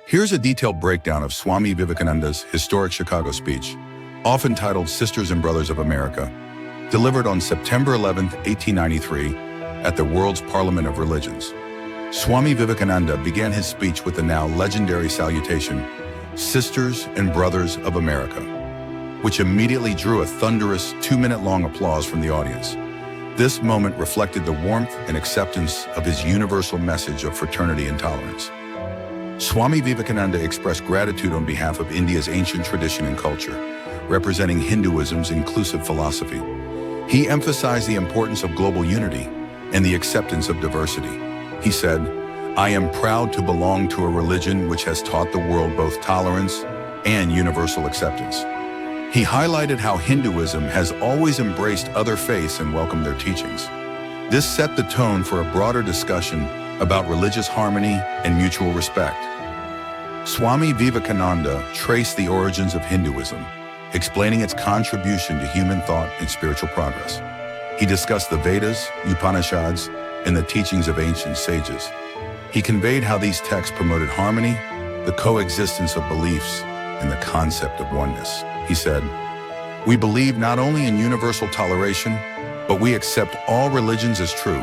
Here's a detailed breakdown of Swami Vivekananda's historic Chicago speech, often titled Sisters and Brothers of America, delivered on September 11, 1893, at the World's Parliament of Religions. Swami Vivekananda began his speech with the now legendary salutation, Sisters and Brothers of America, which immediately drew a thunderous 2-minute-long applause from the audience. This moment reflected the warmth and acceptance of his universal message of fraternity and tolerance. Swami Vivekananda expressed gratitude on behalf of India's ancient tradition and culture, representing Hinduism's inclusive philosophy. He emphasized the importance of global unity and the acceptance of diversity. He said, "I am proud to belong to a religion which has taught the world both tolerance and universal acceptance." He highlighted how Hinduism has always embraced other faiths and welcomed their teachings. This set the tone for a broader discussion about religious harmony and mutual respect. Swami Vivekananda traced the origins of Hinduism, explaining its contribution to human thought and spiritual progress. He discussed the Vedas, Upanishads, and the teachings of ancient sages. He conveyed how these texts promoted harmony, the coexistence of beliefs, and the concept of oneness. He said, "We believe not only in universal toleration, but we accept all religions as true."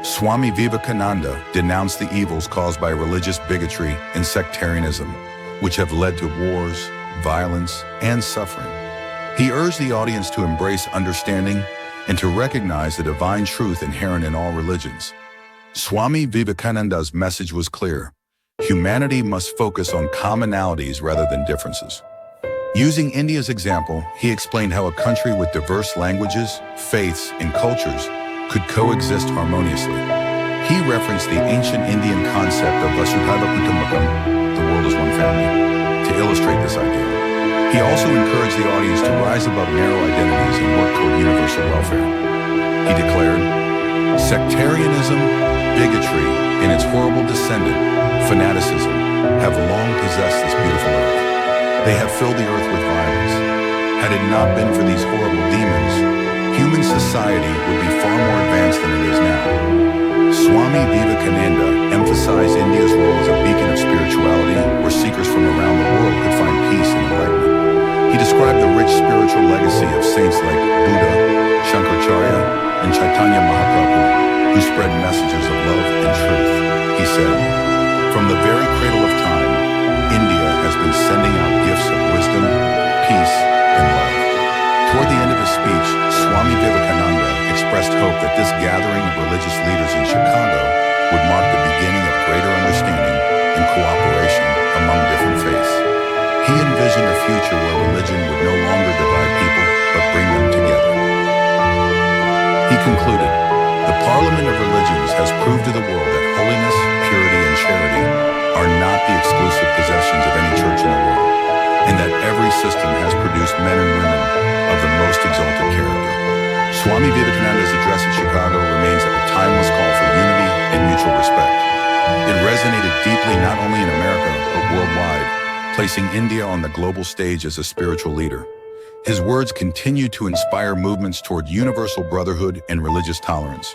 Swami Vivekananda denounced the evils caused by religious bigotry and sectarianism, which have led to wars, violence, and suffering. He urged the audience to embrace understanding and to recognize the divine truth inherent in all religions. Swami Vivekananda's message was clear. Humanity must focus on commonalities rather than differences. Using India's example, he explained how a country with diverse languages, faiths, and cultures could coexist harmoniously. He referenced the ancient Indian concept of Vasudhaiva Kutumbakam, the world is one family, to illustrate this idea. He also encouraged the audience to rise above narrow identities and work toward universal welfare. He declared, "Sectarianism, bigotry, and its horrible descendant, fanaticism, have long possessed this beautiful earth. They have filled the earth with violence. Had it not been for these horrible demons, human society would be far more advanced than it is now." Swami Vivekananda emphasized India's role as a beacon of spirituality where seekers from around the world could find peace and enlightenment. He described the rich spiritual legacy of saints like Buddha, Shankaracharya, and Chaitanya Mahaprabhu, who spread messages of love and truth. He said, "From the very cradle of time, India has been sending out gifts of wisdom, peace, and love." Toward the end of his speech, Swami Vivekananda expressed hope that this gathering of religious leaders in Chicago would mark the beginning of greater understanding and cooperation among different faiths. He envisioned a future where religion would no longer divide people, but bring them together. He concluded, "The Parliament of Religions has proved to the world that holiness, purity, and charity are not the exclusive possessions of any church in the world, and that every system has produced men and women of the most exalted character." Swami Vivekananda's address at Chicago remains a timeless call for unity and mutual respect. It resonated deeply not only in America, but worldwide, placing India on the global stage as a spiritual leader. His words continue to inspire movements toward universal brotherhood and religious tolerance.